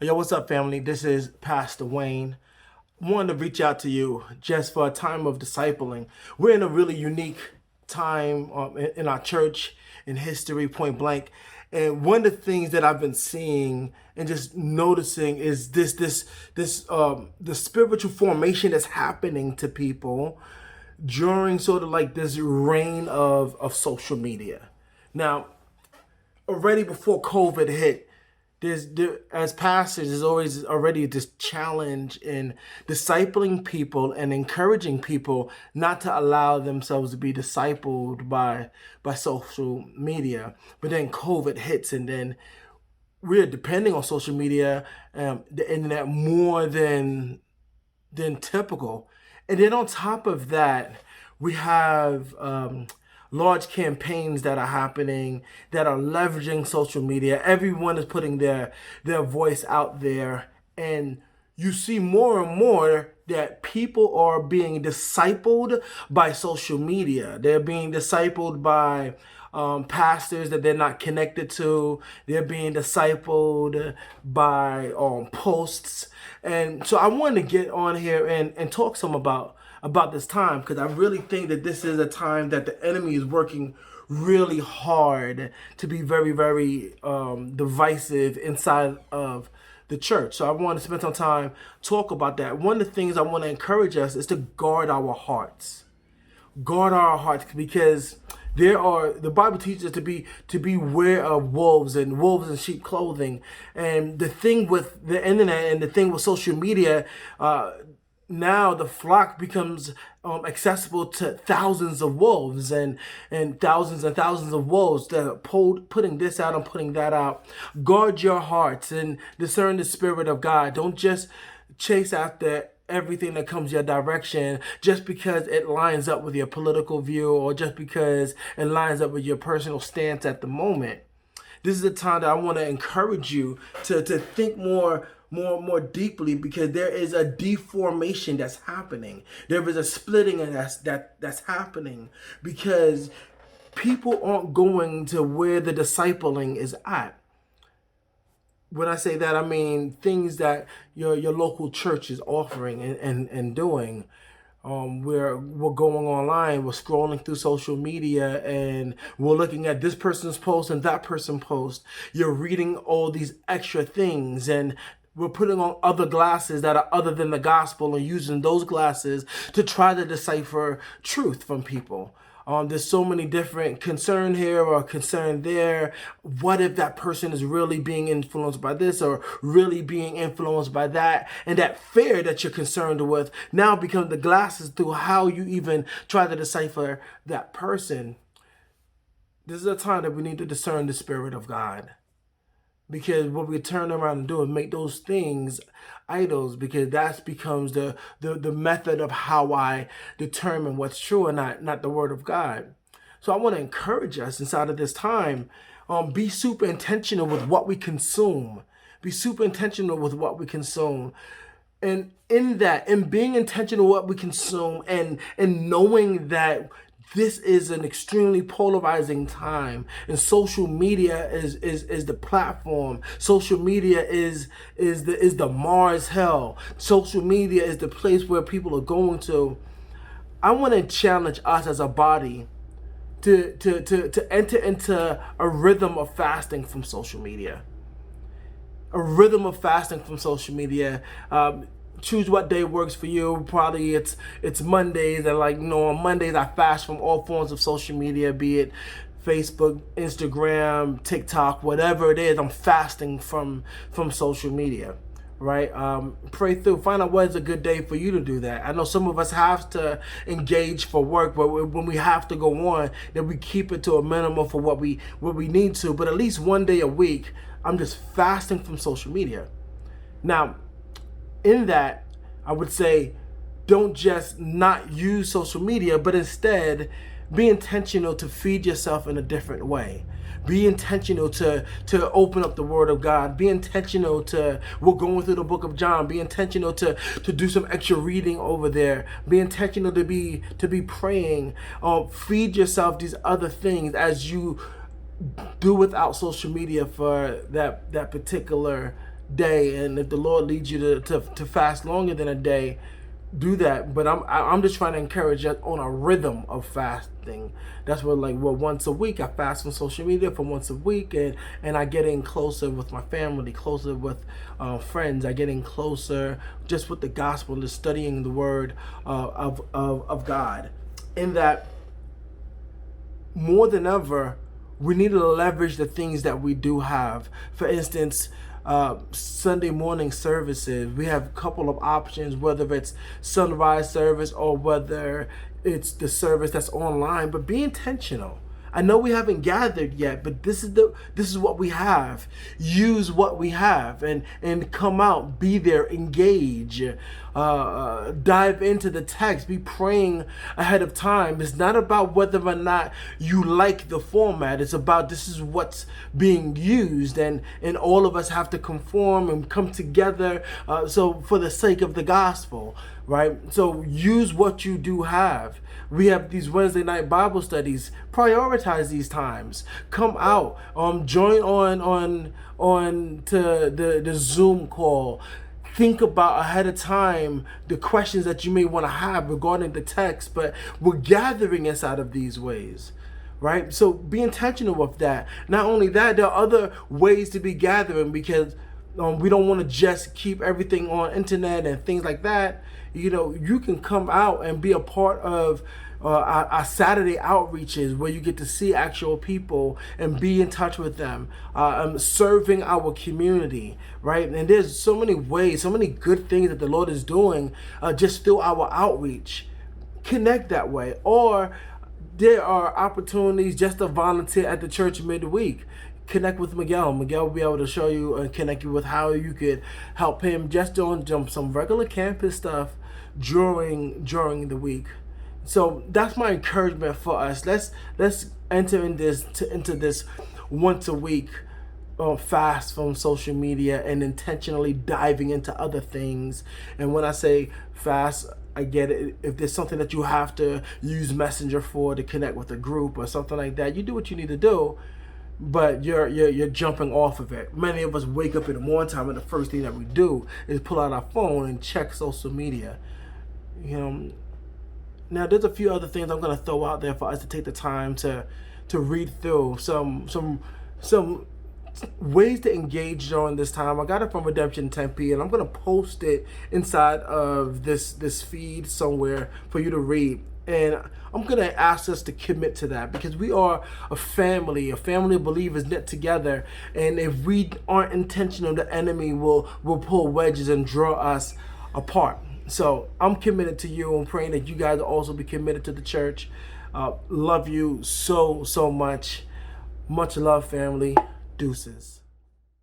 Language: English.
Yo, what's up, family? This is Pastor Wayne. Wanted to reach out to you just for a time of discipling. We're in a really unique time in our church, in history, point blank. And one of the things that I've been seeing and just noticing is the spiritual formation that's happening to people during sort of like this reign of social media. Now, already before COVID hit, as pastors, there's always already this challenge in discipling people and encouraging people not to allow themselves to be discipled by social media. But then COVID hits, and then we're depending on social media, the internet more than typical. And then on top of that, we have large campaigns that are happening that are leveraging social media. Everyone is putting their voice out there, and you see more and more that people are being discipled by social media. They're being discipled by pastors that they're not connected to. They're being discipled by posts. And so I wanted to get on here and talk some about this time, because I really think that this is a time that the enemy is working really hard to be very, very divisive inside of the church. So I want to spend some time talk about that. One of the things I want to encourage us is to guard our hearts. Guard our hearts, because the Bible teaches us to beware of wolves in sheep clothing. And the thing with the internet and the thing with social media, now the flock becomes accessible to thousands of wolves and thousands of wolves that are putting this out and putting that out. Guard your hearts and discern the Spirit of God. Don't just chase after everything that comes your direction just because it lines up with your political view or just because it lines up with your personal stance at the moment. This is a time that I want to encourage you to think more deeply, because there is a deformation that's happening. There is a splitting that's happening, because people aren't going to where the discipling is at. When I say that, I mean things that your local church is offering and doing. We're going online, we're scrolling through social media, and we're looking at this person's post and that person's post. You're reading all these extra things, and we're putting on other glasses that are other than the gospel and using those glasses to try to decipher truth from people. There's so many different concern here or concern there. What if that person is really being influenced by this or really being influenced by that? And that fear that you're concerned with now becomes the glasses through how you even try to decipher that person. This is a time that we need to discern the Spirit of God. Because what we turn around and do is make those things idols, because that becomes the method of how I determine what's true and not the Word of God. So I want to encourage us inside of this time, be super intentional with what we consume. Be super intentional with what we consume. And in being intentional with what we consume and knowing that this is an extremely polarizing time, and social media is the platform. Social media is the Mars hell. Social media is the place where people are going to. I want to challenge us as a body to enter into a rhythm of fasting from social media. A rhythm of fasting from social media. Choose what day works for you. Probably it's Mondays, and on Mondays I fast from all forms of social media, be it Facebook, Instagram, TikTok, whatever it is. I'm fasting from social media, right? Pray through, find out what is a good day for you to do that. I know some of us have to engage for work, but when we have to go on, then we keep it to a minimum for what we need to. But at least one day a week, I'm just fasting from social media. Now, in that, I would say, don't just not use social media, but instead be intentional to feed yourself in a different way. Be intentional to open up the Word of God. Be intentional we're going through the book of John. Be intentional to do some extra reading over there. Be intentional to be praying. Feed yourself these other things as you do without social media for that particular day, and if the Lord leads you to fast longer than a day, do that. But I'm just trying to encourage us on a rhythm of fasting. That's what, like, well, once a week I fast from social media for once a week, and I get in closer with my family, closer with friends. I get in closer just with the gospel and studying the word of God. In that, more than ever, we need to leverage the things that we do have. For instance, Sunday morning services, we have a couple of options, whether it's sunrise service or whether it's the service that's online. But be intentional. I know we haven't gathered yet, but this is what we have. Use what we have, and come out, be there, engage, dive into the text, be praying ahead of time. It's not about whether or not you like the format. It's about this is what's being used, and all of us have to conform and come together. So for the sake of the gospel, right? So use what you do have. We have these Wednesday night Bible studies. Prioritize these times. Come out. Join on to the Zoom call. Think about ahead of time the questions that you may want to have regarding the text, but we're gathering inside of these ways, right? So be intentional with that. Not only that, there are other ways to be gathering, because we don't want to just keep everything on internet and things like that. You can come out and be a part of our Saturday outreaches, where you get to see actual people and be in touch with them, serving our community, right? And there's so many ways, so many good things that the Lord is doing just through our outreach. Connect that way. Or there are opportunities just to volunteer at the church midweek. Connect with Miguel. Miguel will be able to show you and connect you with how you could help him just doing some regular campus stuff during the week. So that's my encouragement for us. Let's enter into this once a week fast from social media, and intentionally diving into other things. And when I say fast, I get it. If there's something that you have to use Messenger for to connect with a group or something like that, you do what you need to do. But you're jumping off of it. Many of us wake up in the morning time, and the first thing that we do is pull out our phone and check social media. Now there's a few other things I'm gonna throw out there for us to take the time to read through. Some ways to engage during this time. I got it from Redemption Tempe, and I'm gonna post it inside of this feed somewhere for you to read. And I'm going to ask us to commit to that, because we are a family of believers knit together. And if we aren't intentional, the enemy will pull wedges and draw us apart. So I'm committed to you. I'm praying that you guys will also be committed to the church. Love you so much. Much love, family. Deuces.